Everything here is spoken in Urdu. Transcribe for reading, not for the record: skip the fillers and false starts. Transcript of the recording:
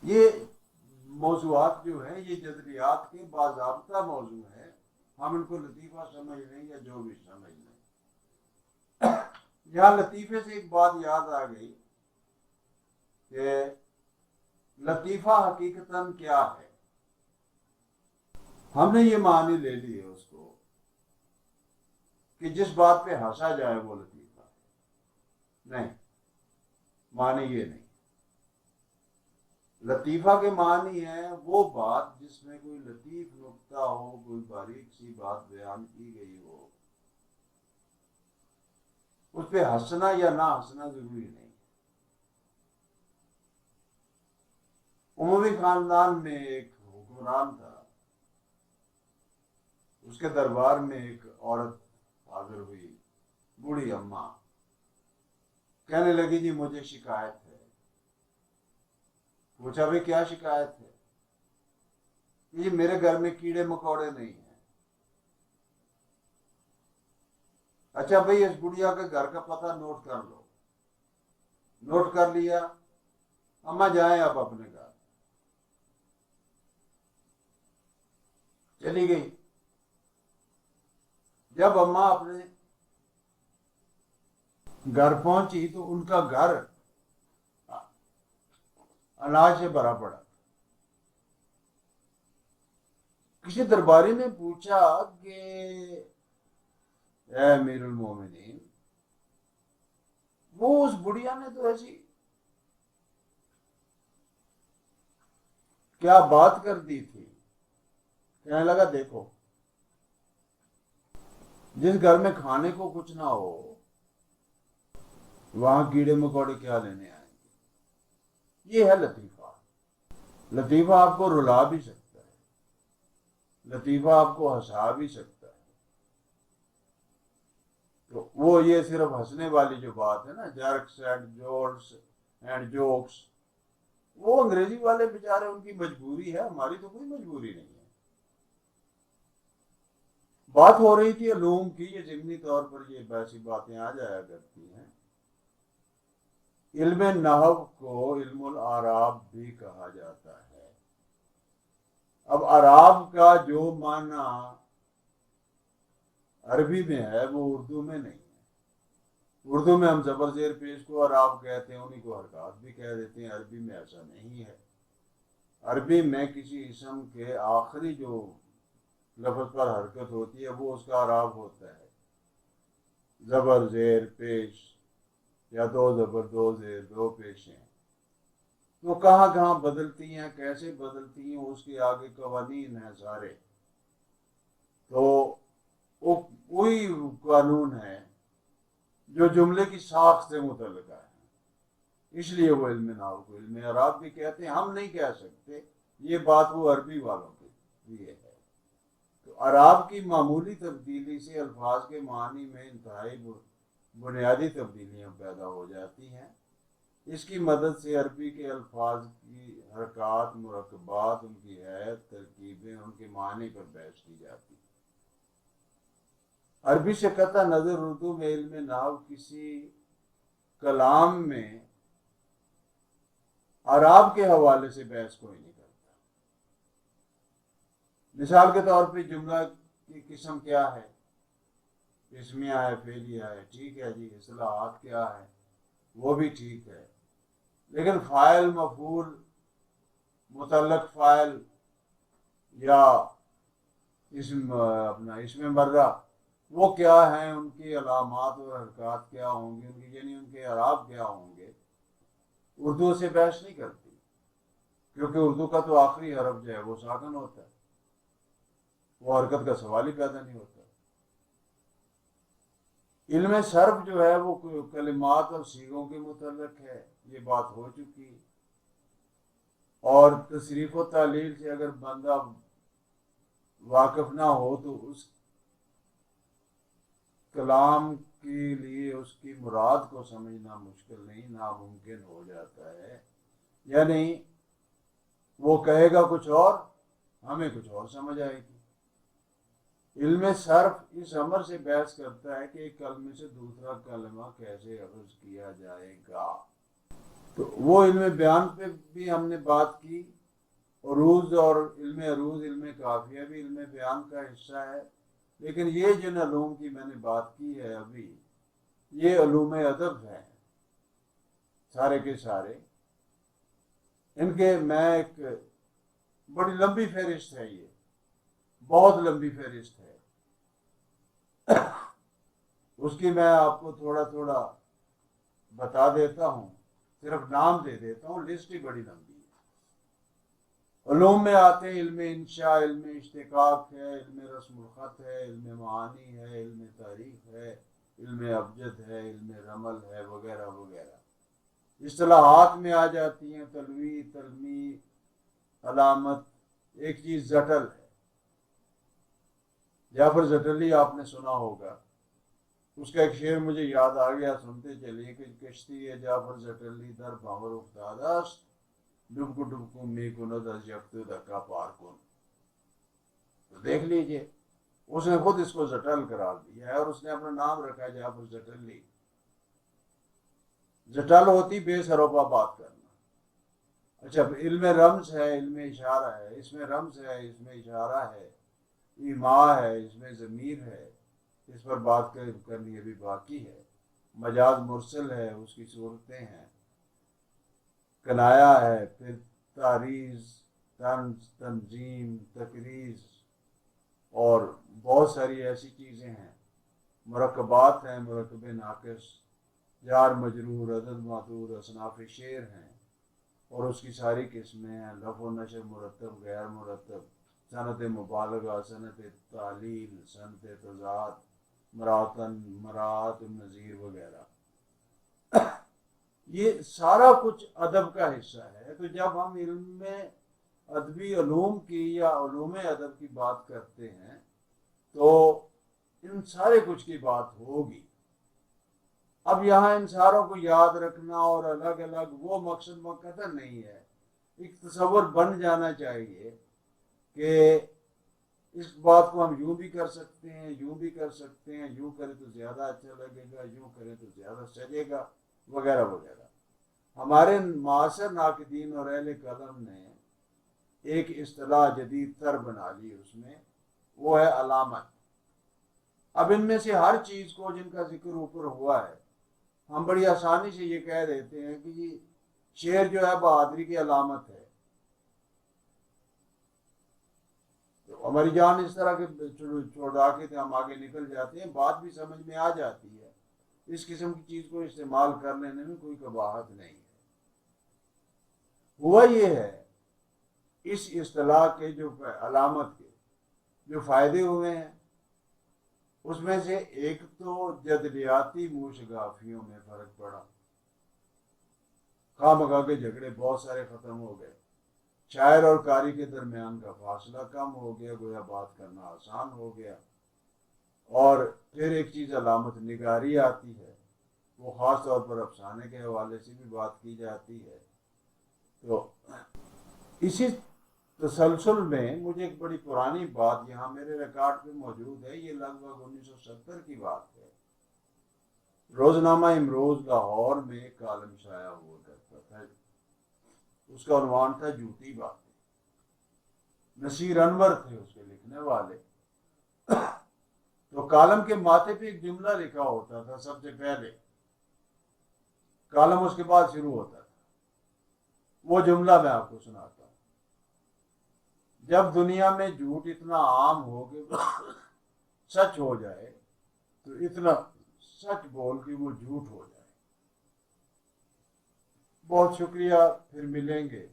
یہ موضوعات جو ہیں یہ جذریات کے باضابطہ موضوع ہیں، ہم ان کو لطیفہ سمجھ لیں یا جو بھی سمجھ لیں۔ یہاں لطیفے سے ایک بات یاد آ گئی کہ لطیفہ حقیقتاً کیا ہے۔ ہم نے یہ معنی لے لی ہے اس کو کہ جس بات پہ ہنسا جائے وہ لطیفہ ہے، نہیں، معنی یہ نہیں۔ لطیفہ کے معنی ہے وہ بات جس میں کوئی لطیف نکتہ ہو، کوئی باریک سی بات بیان کی گئی ہو، اس پہ ہنسنا یا نہ ہنسنا ضروری نہیں۔ عموی خاندان میں ایک حکمران تھا، اس کے دربار میں ایک عورت حاضر ہوئی، بوڑھی اماں، کہنے لگی جی مجھے شکایت ہے۔ پوچھا بھائی کیا شکایت ہے؟ جی میرے گھر میں کیڑے مکوڑے نہیں ہیں۔ اچھا بھائی اس بڑھیا کے گھر کا پتہ نوٹ کر لو۔ نوٹ کر لیا، اماں جائیں اب اپنے گھر۔ چلی گئی۔ جب اماں اپنے گھر پہنچی تو ان کا گھر اناج سے بھرا پڑا۔ کسی درباری نے پوچھا کہ اے امیر المومنین، وہ اس بڑھیا نے تو ایسی کیا بات کر دی تھی؟ کہنے لگا دیکھو، جس گھر میں کھانے کو کچھ نہ ہو وہاں کیڑے مکوڑے کیا لینے آئیں گے؟ یہ ہے لطیفہ۔ لطیفہ آپ کو رلا بھی سکتا ہے، لطیفہ آپ کو ہنسا بھی سکتا ہے۔ تو وہ یہ صرف ہنسنے والی جو بات ہے نا، جرکس اینڈ جوکس اینڈ جوکس، وہ انگریزی والے بیچارے ان کی مجبوری ہے، ہماری تو کوئی مجبوری نہیں ہے۔ بات ہو رہی تھی علوم کی، یہ ضمنی طور پر یہ ایسی باتیں آ جایا کرتی ہیں۔ علم نحو کو علم الاعراب بھی کہا جاتا ہے۔ اب اعراب کا جو معنی عربی میں ہے وہ اردو میں نہیں ہے۔ اردو میں ہم زبر زیر پیش کو اعراب کہتے ہیں، انہیں کو حرکات بھی کہہ دیتے ہیں، عربی میں ایسا نہیں ہے۔ عربی میں کسی اسم کے آخری جو لفظ پر حرکت ہوتی ہے وہ اس کا اعراب ہوتا ہے۔ زبر زیر پیش یا دو زبر دو زیر دو پیش ہیں، تو کہاں کہاں بدلتی ہیں، کیسے بدلتی ہیں، اس کے آگے قوانین ہیں سارے۔ تو وہی قانون ہے جو جملے کی ساخت سے متعلقہ ہے، اس لیے وہ علم نحو کو علم اعراب بھی کہتے ہیں۔ ہم نہیں کہہ سکتے، یہ بات وہ عربی والوں کے لیے ہے۔ تو اعراب کی معمولی تبدیلی سے الفاظ کے معنی میں انتہائی بنیادی تبدیلیاں پیدا ہو جاتی ہیں۔ اس کی مدد سے عربی کے الفاظ کی حرکات، مرکبات، ان کی حیت، ترکیبیں، ان کے معنی پر بحث کی جاتی ہے۔ عربی سے قطع نظر اردو میں علم نحو کسی کلام میں اعراب کے حوالے سے بحث کوئی نہیں کرتا۔ مثال کے طور پہ جملہ کی قسم کیا ہے؟ اسمیہ ہے، فعلیہ ہے، ٹھیک ہے جی۔ اصطلاحات کیا ہے؟ وہ بھی ٹھیک ہے، لیکن فاعل، مفعول، متعلق فاعل یا اسم مرہ، وہ کیا ہیں، ان کی علامات اور حرکات کیا ہوں گی، ان کی یعنی ان کے اعراب کیا ہوں گے، اردو سے بحث نہیں کرتی، کیونکہ اردو کا تو آخری حرف جو ہے وہ ساکن ہوتا ہے، وہ حرکت کا سوال ہی پیدا نہیں ہوتا۔ علم صرف جو ہے وہ کلمات اور صیغوں کے متعلق ہے، یہ بات ہو چکی ہے۔ اور تصریف و تعلیل سے اگر بندہ واقف نہ ہو تو اس کلام کے لیے اس کی مراد کو سمجھنا مشکل نہیں، ناممکن ہو جاتا ہے۔ یعنی وہ کہے گا کچھ اور، ہمیں کچھ اور سمجھ آئے گی۔ علم صرف اس امر سے بحث کرتا ہے کہ ایک کلمے سے دوسرا کلمہ کیسے اخذ کیا جائے گا۔ تو وہ علم بیان پہ بھی ہم نے بات کی. عروض اور علم عروض، علم قافیہ بھی علم بیان کا حصہ ہے. لیکن یہ جن علوم کی میں نے بات کی ہے ابھی، یہ علوم ادب ہیں سارے کے سارے. ان کے میں ایک بڑی لمبی فہرست ہے، یہ بہت لمبی فہرست ہے. اس کی میں آپ کو تھوڑا تھوڑا بتا دیتا ہوں، صرف نام دے دیتا ہوں، لسٹ ہی بڑی لمبی ہے. علوم میں آتے ہیں علم انشاء، علم اشتقاق ہے، علم رسم الخط ہے، علم معانی ہے، علم تاریخ ہے، علم ابجد ہے، علم رمل ہے، وغیرہ وغیرہ. اصطلاحات میں آ جاتی ہیں تلوی، تلمی، علامت. ایک چیز زٹل ہے، جعفر زٹلی آپ نے سنا ہوگا. اس کا ایک شعر مجھے یاد آ گیا، سنتے چلیے کہ کشتی ہے جعفر زٹلی در بھنور افتاده است، ڈبکو ڈبکو می کند از یکت دکا پار کن. تو دیکھ لیجئے، اس نے خود اس کو زٹل قرار دیا ہے اور اس نے اپنا نام رکھا ہے جعفر زٹلی. زٹل ہوتی بے سروپا بات کرنا. اچھا، علم رمز ہے، علم اشارہ ہے، اس میں رمز ہے، اس میں اشارہ ہے، ایما ہے، اس میں ضمیر ہے، اس پر بات کرنی ابھی باقی ہے. مجاز مرسل ہے، اس کی صورتیں ہیں. کنایا ہے، پھر تعریض، طنز، تنظیم، تقریض، اور بہت ساری ایسی چیزیں ہیں. مرکبات ہیں، مرکب ناقص، جار مجرور، عدد معدود، اصناف شعر ہیں، اور اس کی ساری قسمیں ہیں. لفظ و نشر، مرتب، غیر مرتب، صنعت مبالغہ، صنعت تعلیل، صنعت تضاد، مراتن، مراعات النظیر وغیرہ. یہ سارا کچھ ادب کا حصہ ہے. تو جب ہم علم میں ادبی علوم کی یا علوم ادب کی بات کرتے ہیں تو ان سارے کچھ کی بات ہوگی. اب یہاں ان ساروں کو یاد رکھنا اور الگ الگ وہ مقصد مقصد نہیں ہے. ایک تصور بن جانا چاہیے کہ اس بات کو ہم یوں بھی کر سکتے ہیں، یوں بھی کر سکتے ہیں، یوں کریں تو زیادہ اچھا لگے گا، یوں کریں تو زیادہ سجے گا، وغیرہ وغیرہ. ہمارے معاصر ناقدین اور اہل قلم نے ایک اصطلاح جدید تر بنا لی اس میں، وہ ہے علامت. اب ان میں سے ہر چیز کو جن کا ذکر اوپر ہوا ہے ہم بڑی آسانی سے یہ کہہ دیتے ہیں کہ یہ شعر جو ہے بہادری کی علامت ہے. تو ہماری جان اس طرح کے چھوڑا کے ہم آگے نکل جاتے ہیں، بات بھی سمجھ میں آ جاتی ہے. اس قسم کی چیز کو استعمال کر لینے میں کوئی قباحت نہیں ہے. ہوا یہ ہے، اس اصطلاح کے جو علامت کے جو فائدے ہوئے ہیں اس میں سے ایک تو جدلیاتی موشگافیوں میں فرق پڑا. خواہ مخواہ کے جھگڑے بہت سارے ختم ہو گئے. شاعر اور قاری کے درمیان کا فاصلہ کم ہو گیا، گویا بات کرنا آسان ہو گیا. اور پھر ایک چیز علامت نگاری آتی ہے، وہ خاص طور پر افسانے کے حوالے سے بھی بات کی جاتی ہے. تو اسی تسلسل میں مجھے ایک بڑی پرانی بات یہاں میرے ریکارڈ پہ موجود ہے، یہ لگ بھگ 1970 کی بات ہے. روزنامہ امروز لاہور میں ایک کالم شائع ہوا کرتا تھا، اس کا عنوان تھا جھوٹی باتیں. نصیر انور تھے اس کے لکھنے والے. تو کالم کے ماتھے پہ ایک جملہ لکھا ہوتا تھا سب سے پہلے، کالم اس کے بعد شروع ہوتا تھا. وہ جملہ میں آپ کو سناتا ہوں. جب دنیا میں جھوٹ اتنا عام ہو کہ سچ ہو جائے تو اتنا سچ بول کہ وہ جھوٹ ہو جائے. بہت شکریہ، پھر ملیں گے.